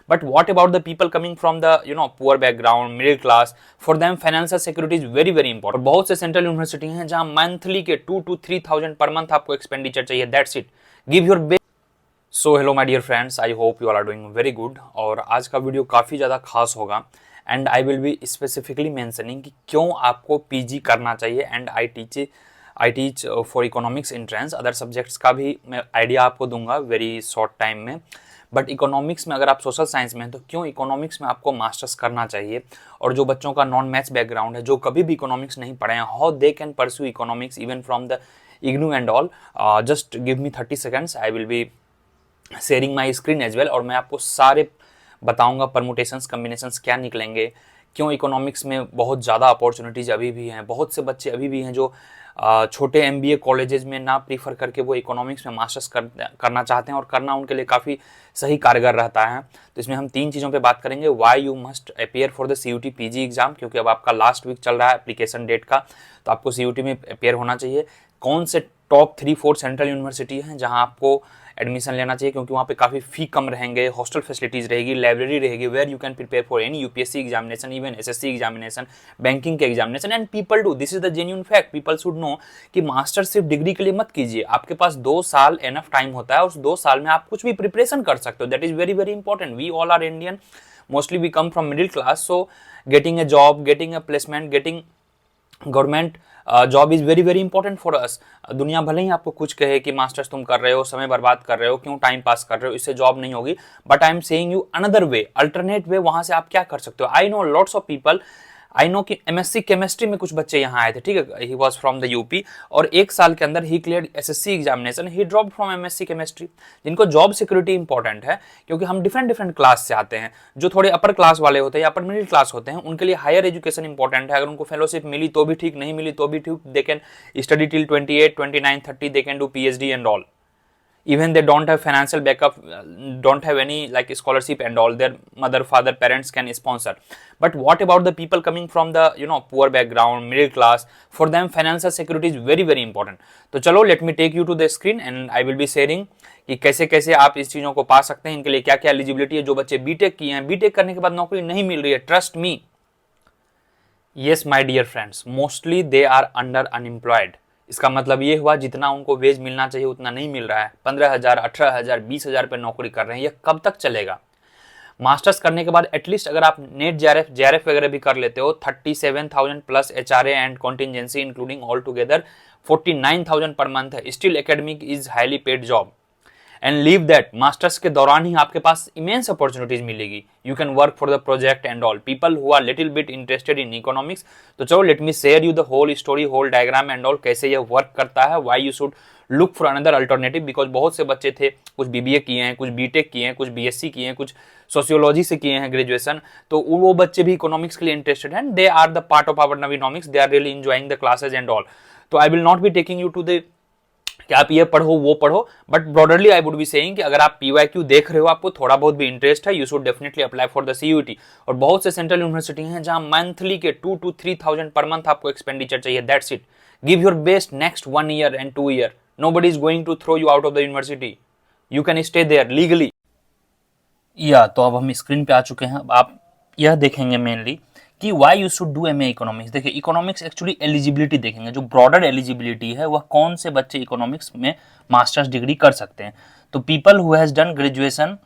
But what about the people coming from the poor background, middle class? For them financial security is very very important. बहुत से central university हैं जहां monthly के 2 to 3,000 per month आपको expenditure चाहिए. That's it. Give your best. So hello my dear friends, I hope you all are doing very good. और आज का वीडियो काफ़ी ज़्यादा खास होगा and I will be specifically mentioning कि क्यों आपको पीजी करना चाहिए. And I teach for economics entrance. Other subjects का भी मैं आइडिया आपको दूंगा वेरी शॉर्ट टाइम में. बट इकोनॉमिक्स में अगर आप सोशल साइंस में हैं तो क्यों इकोनॉमिक्स में आपको मास्टर्स करना चाहिए. और जो बच्चों का नॉन मैथ्स बैकग्राउंड है, जो कभी भी इकोनॉमिक्स नहीं पढ़े हैं, how they can pursue economics even from the IGNOU and all. Just give me 30 seconds. I will be sharing my screen as well. और मैं आपको सारे बताऊंगा परमुटेशंस, कम्बिनेशंस क्या निकलेंगे, क्यों इकोनॉमिक्स में बहुत ज़्यादा अपॉर्चुनिटीज़ अभी भी हैं. बहुत से बच्चे अभी भी हैं जो छोटे MBA कॉलेजेस में ना प्रीफर करके वो इकोनॉमिक्स में मास्टर्स करना चाहते हैं और करना उनके लिए काफ़ी सही कारगर रहता है. तो इसमें हम 3 चीज़ों पे बात करेंगे. Why you must appear for the CUT PG exam, क्योंकि अब आपका लास्ट वीक चल रहा है एप्लीकेशन डेट का, तो आपको CUT में अपेयर होना चाहिए. कौन से टॉप 3-4 सेंट्रल यूनिवर्सिटी हैं जहां आपको एडमिशन लेना चाहिए, क्योंकि वहाँ पे काफ़ी फी कम रहेंगे, हॉस्टल फैसिलिटीज़ रहेगी, लाइब्रेरी रहेगी, where you can prepare for any UPSC examination, even SSC examination, banking के examination. And people do, this is the genuine fact. People should know कि मास्टर सिर्फ डिग्री के लिए मत कीजिए. आपके पास 2 साल एनफ टाइम होता है. उस 2 साल में आप कुछ भी प्रिपरेशन कर सकते हो. That is very very important. We all are Indian, mostly we come from middle class. So getting a job, getting a placement, getting government job is very very important for us. दुनिया भले ही आपको कुछ कहे कि masters तुम कर रहे हो, समय बर्बाद कर रहे हो, क्यों टाइम पास कर रहे हो, इससे जॉब नहीं होगी. But I am saying you another way, alternate way. वहां से आप क्या कर सकते हो. I know lots of people. I know कि MSc केमिस्ट्री में कुछ बच्चे यहाँ आए थे, ठीक है, he was from the UP, और 1 साल के अंदर ही clear SSC examination, he drop from MSc chemistry. जिनको जॉब सिक्योरिटी इंपॉर्टेंट है, क्योंकि हम डिफरेंट क्लास से आते हैं. जो थोड़े अपर क्लास वाले होते हैं या अपर मिडिल क्लास होते हैं, उनके लिए हायर एजुकेशन इंपॉर्टेंट है. अगर उनको फेलोशिप मिली तो भी ठीक, नहीं मिली तो भी ठीक. They can study till 28, 29, 30, they can do PhD and all. Even they don't have financial backup, don't have any like scholarship and all, their mother, father, parents can sponsor. But what about the people coming from the poor background, middle class? For them financial security is very very important. तो चलो, let me take you to the screen and I will be sharing कि कैसे कैसे आप इस चीज़ों को पा सकते हैं. इनके लिए क्या क्या एलिजिबिलिटी है. जो बच्चे BTech किए हैं, BTech करने के बाद नौकरी नहीं मिल रही है, trust me, yes my dear friends, mostly they are under unemployed. इसका मतलब ये हुआ जितना उनको वेज मिलना चाहिए उतना नहीं मिल रहा है. 15,000, 18,000, 20,000 पे नौकरी कर रहे हैं. ये कब तक चलेगा. मास्टर्स करने के बाद एटलीस्ट अगर आप नेट JRF वगैरह भी कर लेते हो, 37,000 plus HRA and contingency including all together 49,000 per month है. Still academic is highly paid job. And leave that, masters के दौरान ही आपके पास इमेंस अपॉर्चुनिटीज मिलेगी. You can work for the project and all. People who are little bit interested in economics. तो चलो, let me share you the whole story, whole diagram and all, कैसे ये वर्क करता है. Why you should look for another alternative. Because बहुत से बच्चे थे, कुछ BBA किए हैं, कुछ BTech किए हैं, कुछ BSc किए हैं, कुछ सोशियोलॉजी से किए हैं ग्रेजुएशन. तो वो बच्चे भी इकोनॉमिक्स के लिए इंटरेस्टेड हैं. They are the part of our Navinomics. They are really enjoying the classes and all. तो I will not be taking you to the कि आप ये पढ़ो वो पढ़ो, but broadly I would be saying कि अगर आप PYQ देख रहे हो, आपको थोड़ा बहुत भी इंटरेस्ट है, you should definitely apply for the CUT. और बहुत से सेंट्रल यूनिवर्सिटी हैं जहां मंथली के 2 to 3,000 पर मंथ आपको एक्सपेंडिचर चाहिए. That's it. Give your best next 1 year and 2 year. Nobody is going to throw you out of the university. You can stay there legally. या तो अब हम screen पे आ चुके हैं. अब आप यह देखेंगे मेनली कि Y you should do MA economics. देखिए, इकोनॉमिक्स एक्चुअली एलिजिबिलिटी देखेंगे. जो ब्रॉडर एलिजिबिलिटी है वह कौन से बच्चे इकोनॉमिक्स में मास्टर्स डिग्री कर सकते हैं. तो people who has done graduation,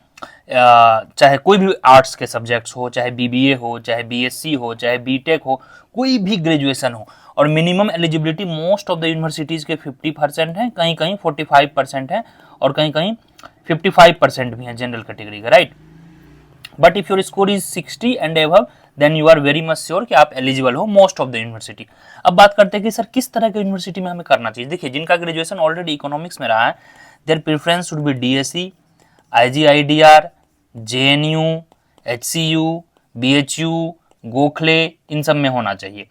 चाहे कोई भी आर्ट्स के सब्जेक्ट्स हो, चाहे BBA हो, चाहे BSc हो, चाहे BTech हो, कोई भी ग्रेजुएशन हो, और minimum eligibility most of the universities के 50% है, कहीं कहीं 45% है, और कहीं कहीं 55% भी है जनरल कैटेगरी का, right. But if your score is 60 and above, then you are very much sure कि आप एलिजिबल हो मोस्ट ऑफ द यूनिवर्सिटी. अब बात करते हैं कि सर किस तरह के यूनिवर्सिटी में हमें करना चाहिए. देखिए, जिनका ग्रेजुएशन ऑलरेडी इकोनॉमिक्स में रहा है, their preference should be DSE, IGIDR, JNU, HCU, BHU, Gokhale, इन सब में होना चाहिए.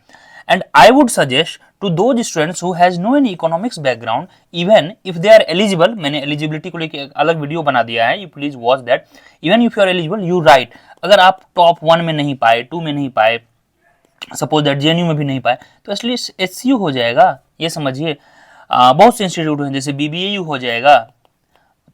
And I would suggest to those students who has no any economics background, even if they are eligible, मैंने eligibility को लेके एक अलग वीडियो बना दिया है, you please watch that. Even if you are eligible, you write. अगर आप टॉप 1 में नहीं पाए, 2 में नहीं पाए, सपोज दैट JNU में भी नहीं पाए, तो एटलीस्ट HCU हो जाएगा. ये समझिए, बहुत से इंस्टीट्यूट हैं, जैसे BBAU हो जाएगा,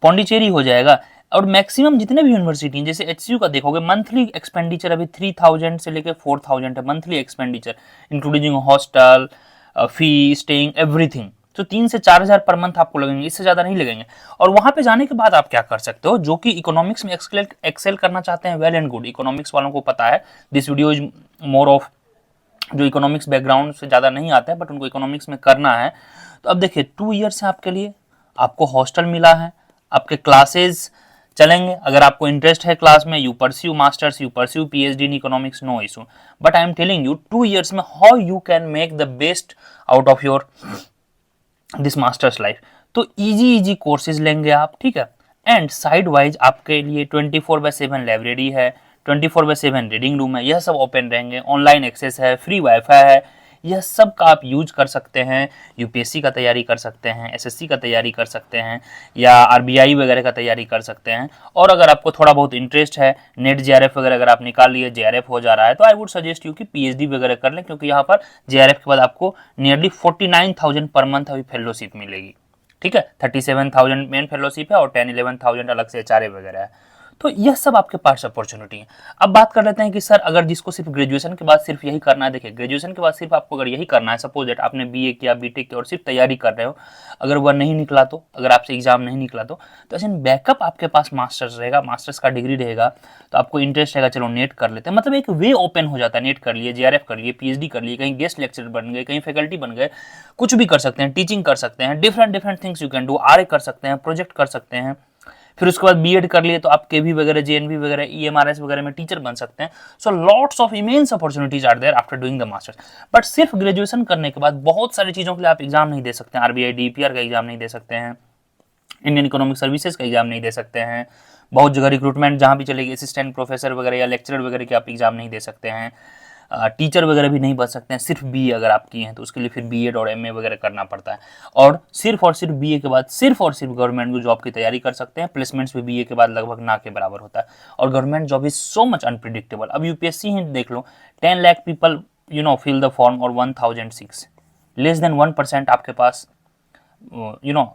पौंडीचेरी हो जाएगा. और मैक्सिमम जितने भी यूनिवर्सिटी हैं, जैसे एचसीयू का देखोगे मंथली एक्सपेंडिचर अभी 3000 से लेकर 4000 है मंथली एक्सपेंडिचर, इंक्लूडिंग हॉस्टल, फी, स्टेइंग, एवरीथिंग। तो 3 से 4 हजार पर मंथ आपको लगेंगे, इससे ज्यादा नहीं लगेंगे। और वहां पे जाने के बाद आप क्या कर सकते हो, जो कि इकोनॉमिक्स में एक्सेल करना चाहते हैं, वेल एंड गुड, इकोनॉमिक्स वालों को पता है। This video is more of जो इकोनॉमिक्स बैकग्राउंड से ज़्यादा नहीं आता है बट उनको इकोनॉमिक्स में करना है। तो अब देखिए 2 ईयर्स है आपके लिए, आपको हॉस्टल मिला है, आपके क्लासेस चलेंगे, अगर आपको इंटरेस्ट है क्लास में, you pursue masters, you pursue PhD in economics, no issue. But I am telling you 2 years में how you can make the best out of your this masters life. तो easy easy courses लेंगे आप, ठीक है। And side wise आपके लिए 24/7 library है, 24/7 reading room है, यह सब ओपन रहेंगे, ऑनलाइन एक्सेस है, फ्री वाईफाई है, यह सब का आप यूज कर सकते हैं। यूपीएससी का तैयारी कर सकते हैं, एसएससी का तैयारी कर सकते हैं, या आरबीआई वगैरह का तैयारी कर सकते हैं। और अगर आपको थोड़ा बहुत इंटरेस्ट है, नेट जेआरएफ वगैरह अगर आप निकाल लिए, जेआरएफ हो जा रहा है, तो आई वुड सजेस्ट यू कि पीएचडी वगैरह कर लें, क्योंकि यहाँ पर जेआरएफ के बाद आपको नियरली 49,000 पर मंथ अभी फेलोशिप मिलेगी, ठीक है। 37,000 मेन फेलोशिप है और 10-11,000 अलग से एचआरए वगैरह है। तो यह सब आपके पास अपॉर्चुनिटी है। अब बात कर लेते हैं कि सर अगर जिसको सिर्फ ग्रेजुएशन के बाद सिर्फ यही करना है, देखिए ग्रेजुएशन के बाद सिर्फ आपको अगर यही करना है, सपोज दैट आपने बीए किया, बीटेक किया और सिर्फ तैयारी कर रहे हो, अगर वह नहीं निकला तो, अगर आपसे एग्जाम नहीं निकला तो ऐसे बैकअप आपके पास मास्टर्स रहेगा, मास्टर्स का डिग्री रहेगा, तो आपको इंटरेस्ट रहेगा, चलो नेट कर लेते हैं, मतलब एक वे ओपन हो जाता है। नेट कर लिए, जेआरएफ कर लिए, पीएचडी कर लिए, कहीं गेस्ट लेक्चरर बन गए, कहीं फैकल्टी बन गए, कुछ भी कर सकते हैं, टीचिंग कर सकते हैं, different things you can do, RA कर सकते हैं, प्रोजेक्ट कर सकते हैं। फिर उसके बाद बीएड कर लिए तो आप केवी वगैरह, जेएनवी वगैरह, ईएमआरएस वगैरह में टीचर बन सकते हैं। So lots of immense opportunities are there after doing the masters. But सिर्फ ग्रेजुएशन करने के बाद बहुत सारी चीजों के लिए आप एग्जाम नहीं दे सकते हैं, आरबीआई डीपीआर का एग्जाम नहीं दे सकते हैं, इंडियन इकोनॉमिक सर्विसेज का एग्जाम नहीं दे सकते हैं, बहुत जगह रिक्रूटमेंट जहां भी चलेगी असिस्टेंट प्रोफेसर वगैरह या लेक्चरर वगैरह के आप एग्जाम नहीं दे सकते हैं, टीचर वगैरह भी नहीं बन सकते हैं। सिर्फ बीए अगर आप किए हैं तो उसके लिए फिर बीएड और एमए वगैरह करना पड़ता है। और सिर्फ बीए के बाद सिर्फ और सिर्फ गवर्नमेंट की जॉब की तैयारी कर सकते हैं। प्लेसमेंट्स भी बीए के बाद लगभग ना के बराबर होता है, और government job is so much unpredictable. अब यूपीएससी ही देख लो, 10 lakh people fill the form और 1006, लेस देन 1% आपके पास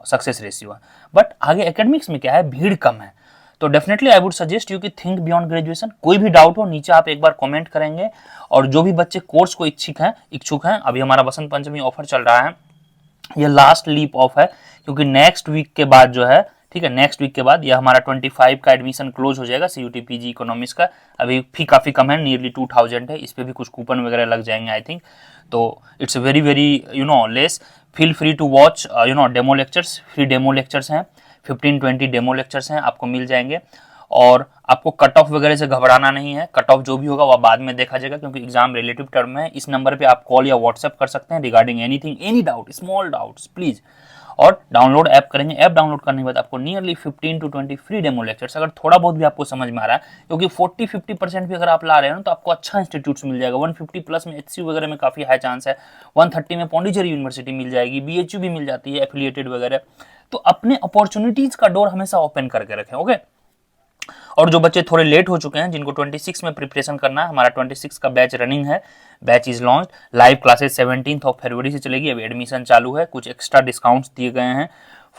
सक्सेस रेशियो है। बट आगे एकेडमिक्स में क्या है, भीड़ कम है। तो definitely I would suggest you कि थिंक बियॉन्ड ग्रेजुएशन। कोई भी डाउट हो नीचे आप एक बार कमेंट करेंगे, और जो भी बच्चे कोर्स को इच्छुक हैं, अभी हमारा बसंत पंचमी ऑफर चल रहा है, ये लास्ट लीप ऑफ है, क्योंकि नेक्स्ट वीक के बाद जो है, ठीक है, नेक्स्ट वीक के बाद यह हमारा 25 का एडमिशन क्लोज हो जाएगा सीयूटी पीजी इकोनॉमिक्स का। अभी फी काफी कम है, नियरली 2000 है, इस पे भी कुछ कूपन वगैरह लग जाएंगे आई थिंक। तो it's very very less. Feel free to watch demo lectures, free demo lectures हैं, 15-20 डेमो लेक्चर्स हैं, आपको मिल जाएंगे। और आपको कट ऑफ वगैरह से घबराना नहीं है, कट ऑफ जो भी होगा वह बाद में देखा जाएगा, क्योंकि एग्जाम रिलेटिव टर्म में है। इस नंबर पे आप कॉल या व्हाट्सएप कर सकते हैं regarding anything, any doubt, small doubts please. और डाउनलोड ऐप करेंगे, ऐप डाउनलोड करने के बाद आपको nearly 15 to 20 free demo lectures, अगर थोड़ा बहुत भी आपको समझ में आ रहा है, क्योंकि 40-50% भी अगर आप ला रहे हो ना, तो आपको अच्छा इंस्टीट्यूट मिल जाएगा। 150 प्लस में एचसीयू वगैरह में काफी हाई चांस है, 130 में पौंडीचेरी यूनिवर्सिटी मिल जाएगी, बीएचयू भी मिल जाती है एफिलिएटेड वगैरह। तो अपने अपॉर्चुनिटीज का डोर हमेशा ओपन करके रखें, ओके। और जो बच्चे थोड़े लेट हो चुके हैं, जिनको 26 में प्रिपरेशन करना है, हमारा 26 का बैच रनिंग है, batch is launch. Live classes 17 फरवरी से चलेगी, अभी एडमिशन चालू है, कुछ एक्स्ट्रा डिस्काउंट्स दिए गए हैं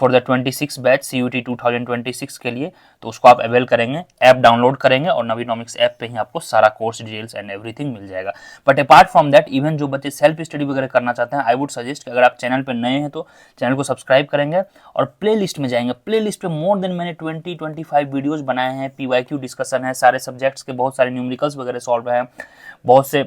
फॉर द 26 बैच सीयूटी 2026 के लिए, तो उसको आप अवेल करेंगे। ऐप डाउनलोड करेंगे और नवीनोमिक्स ऐप पे ही आपको सारा कोर्स डिटेल्स एंड एवरीथिंग मिल जाएगा। But apart from that, even जो बच्चे सेल्फ स्टडी वगैरह करना चाहते हैं, आई वुड सजेस्ट कि अगर आप चैनल पे नए हैं तो चैनल को सब्सक्राइब करेंगे और प्ले लिस्ट में जाएंगे। प्ले लिस्ट पे मोर देन मैंने 20-25 वीडियोज बनाए हैं, पीवाईक्यू डिस्कशन है, सारे सब्जेक्ट्स के बहुत सारे न्यूमेरिकल्स वगैरह सॉल्व है, बहुत से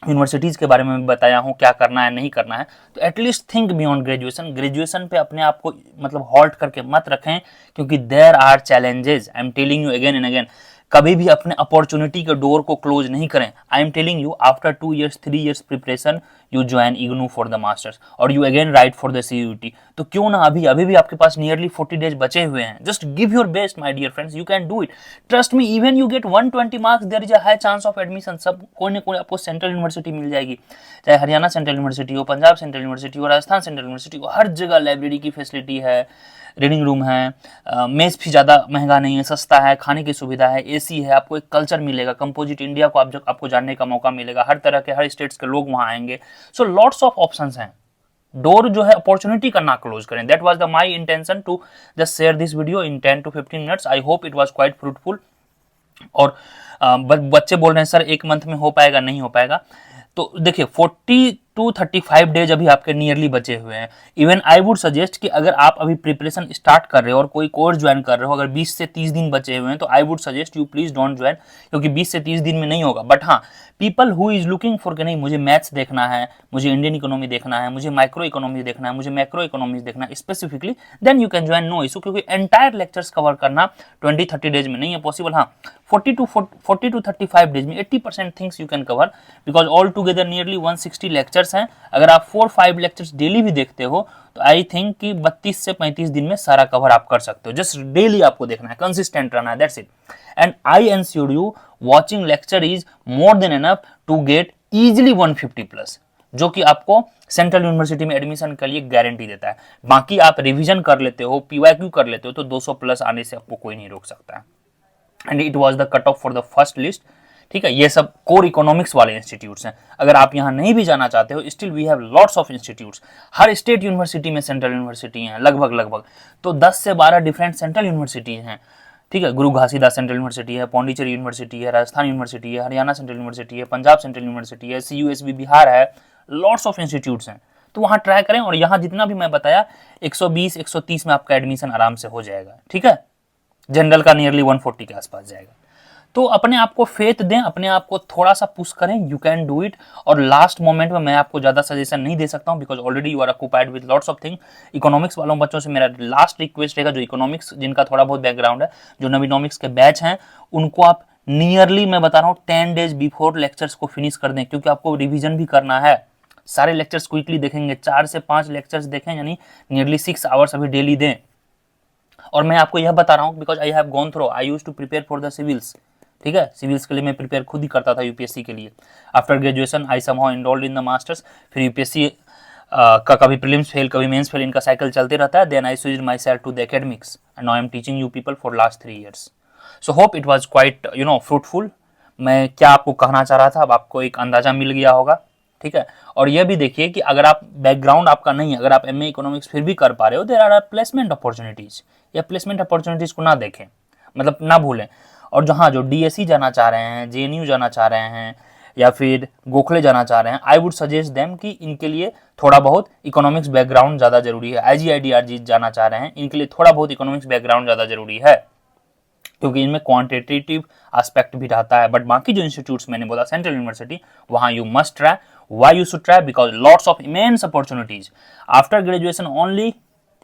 यूनिवर्सिटीज़ के बारे में भी बताया हूँ, क्या करना है नहीं करना है। तो at least think beyond graduation. Graduation पे अपने आप को मतलब हॉल्ट करके मत रखें, क्योंकि there are challenges, I am telling you again and again. कभी भी अपने अपॉर्चुनिटी के डोर को क्लोज नहीं करें। I am telling you, after 2 years 3 years preparation you join IGNOU for the masters और you again write for the CUET. तो क्यों ना अभी भी आपके पास नियरली 40 days बचे हुए हैं। Just give your best my dear friends, you can do it. Trust me, even you get 120 marks, there is a high chance of admission. सब कोई ना कोई आपको सेंट्रल यूनिवर्सिटी मिल जाएगी, चाहे हरियाणा सेंट्रल यूनिवर्सिटी हो, पंजाब सेंट्रल यूनिवर्सिटी हो, राजस्थान सेंट्रल यूनिवर्सिटी हो। हर जगह लाइब्रेरी की फैसिलिटी है, रीडिंग रूम है, मेस भी ज़्यादा महंगा नहीं है, सस्ता है, खाने की सुविधा है, एसी है, आपको एक कल्चर मिलेगा, कंपोजिट इंडिया को आपको जानने का मौका मिलेगा, हर तरह के हर स्टेट्स के लोग वहाँ आएंगे। सो लॉट्स ऑफ ऑप्शंस हैं, डोर जो है अपॉर्चुनिटी का ना क्लोज करें। That was the my intention to just share this video in 10 to 15 minutes. I hope it was quite fruitful. और बच्चे बोल रहे हैं सर 1 मंथ में हो पाएगा, नहीं हो पाएगा। तो देखिए 40 to 35 डेज अभी आपके नियरली बचे हुए हैं। इवन आई वुड सजेस्ट कि अगर आप अभी प्रिपरेशन स्टार्ट कर रहे हो और कोई कोर्स ज्वाइन कर रहे हो, अगर 20 से 30 दिन बचे हुए हैं तो आई would suggest you please don't join, क्योंकि 20 से 30 दिन में नहीं होगा। बट हाँ, people who is looking for कि नहीं मुझे मैथ्स देखना है, मुझे इंडियन इकोनॉमी देखना है, मुझे माइक्रो इकोनॉमी देखना है, मुझे मैक्रो इकोनॉमिक्स देखना है specifically, then you can join, no issue. क्योंकि एंटायर लेक्चर्स कवर करना 20-30 डेज में नहीं है पॉसिबल। हाँ, 40 to 35 डेज में 80% things you can cover, because all together nearly 160 lectures हैं। अगर आप 4-5 लेक्चर्स डेली भी देखते हो तो आई थिंक कि 32 से 35 दिन में सारा कवर आप कर सकते हो। जस्ट डेली आपको देखना है, कंसिस्टेंट रहना है, that's it. And I ensure you watching lecture is more than enough to get easily 150+, जो कि आपको सेंट्रल यूनिवर्सिटी में एडमिशन के लिए गारंटी देता है। बाकी आप रिवीजन कर लेते हो, पीवाईक्यू कर लेते हो, तो 200+ आने से आपको कोई नहीं रोक सकता है। And it was the cut off for the first list. ठीक है, ये सब कोर इकोनॉमिक्स वाले इंस्टीट्यूट्स हैं। अगर आप यहाँ नहीं भी जाना चाहते हो, still we have lots of institutes. हर स्टेट यूनिवर्सिटी में सेंट्रल यूनिवर्सिटी हैं लगभग तो 10 से 12 डिफरेंट सेंट्रल यूनिवर्सिटी हैं। ठीक है, गुरु घासीदास सेंट्रल यूनिवर्सिटी है, पौंडीचेरी यूनिवर्सिटी है, राजस्थान यूनिवर्सिटी है, हरियाणा सेंट्रल यूनिवर्सिटी है, पंजाब सेंट्रल यूनिवर्सिटी है, CUSB बिहार है, लॉट्स ऑफ इंस्टीट्यूट्स हैं। तो वहाँ ट्राई करें, और यहाँ जितना भी मैं बताया 120-130 में आपका एडमिशन आराम से हो जाएगा। ठीक है, जनरल का नियरली 140 के आसपास जाएगा। तो अपने आप को फेथ दें, अपने आप को थोड़ा सा पुश करें, यू कैन डू इट। और लास्ट मोमेंट में मैं आपको ज्यादा सजेशन नहीं दे सकता हूं, because already you are occupied with lots of thing. Economics वालों बच्चों से मेरा लास्ट रिक्वेस्ट रहेगा, जो इकोनॉमिक्स जिनका थोड़ा बहुत बैकग्राउंड है, जो नवीनॉमिक्स के बैच हैं, उनको आप नियरली मैं बता रहा हूँ 10 डेज बिफोर लेक्चर्स को फिनिश कर दें, क्योंकि आपको रिविजन भी करना है। सारे लेक्चर्स क्विकली देखेंगे, 4 से 5 लेक्चर्स देखें, यानी नियरली 6 आवर्स अभी डेली दें। और मैं आपको यह बता रहा हूँ because I have gone through, I used to prepare for the civils. ठीक है, सिविल्स के लिए मैं प्रिपेयर खुद ही करता था यूपीएससी के लिए। After graduation I somehow enrolled in the masters. फिर यूपीएससी का कभी प्रीलिम्स फेल, कभी मेंस फेल, इनका साइकिल चलते रहता है। Then I switched myself to the academics and now I am teaching you people for last 3 years। So hope it was quite fruitful. मैं क्या आपको कहना चाह रहा था, अब आपको एक अंदाजा मिल गया होगा। ठीक है, और यह भी देखिए कि अगर आप बैकग्राउंड आपका नहीं है, अगर आप MA इकोनॉमिक्स फिर भी कर पा रहे हो, देयर आर प्लेसमेंट अपॉर्चुनिटीज। या प्लेसमेंट अपॉर्चुनिटीज को ना देखें, मतलब ना भूलें। और जहाँ जो DSE जाना चाह रहे हैं, JNU जाना चाह रहे हैं, या फिर गोखले जाना चाह रहे हैं, आई वुड सजेस्ट देम कि इनके लिए थोड़ा बहुत इकोनॉमिक्स बैकग्राउंड ज़्यादा जरूरी है। IGI-DRG जाना चाह रहे हैं, इनके लिए थोड़ा बहुत इकोनॉमिक्स बैकग्राउंड ज़्यादा जरूरी है, क्योंकि इनमें क्वांटिटेटिव एस्पेक्ट भी रहता है। बट बाकी जो इंस्टीट्यूट्स मैंने बोला सेंट्रल यूनिवर्सिटी, वहाँ you must try. Y you should try? Because lots of immense opportunities after graduation, only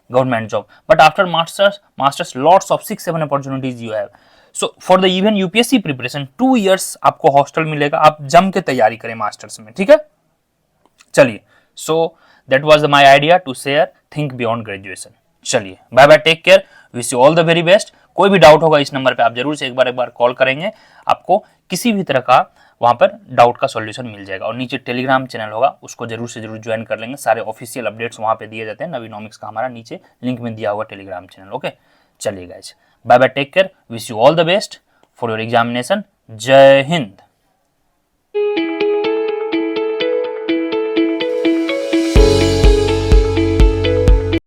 government job, but after masters lots of 6-7 opportunities you have. So for the even UPSC preparation 2 years आपको hostel मिलेगा, आप जम के तैयारी करें masters में। ठीक है, चलिए, so that was my idea to share think beyond graduation। चलिए, bye bye, take care, wish you all the very best. कोई भी डाउट होगा इस नंबर पे आप जरूर से एक बार कॉल करेंगे, आपको किसी भी तरह का वहाँ पर डाउट का सॉल्यूशन मिल जाएगा। और नीचे टेलीग्राम चैनल होगा, उसको जरूर से जरूर ज्वाइन कर लेंगे। सारे ऑफिशियल अपडेट्स वहाँ पे दिए जाते हैं। नवीनॉमिक्स का हमारा नीचे लिंक में दिया हुआ टेलीग्राम चैनल। ओके, चलिए guys, bye bye, take care, wish you all the best for your examination. जय हिंद।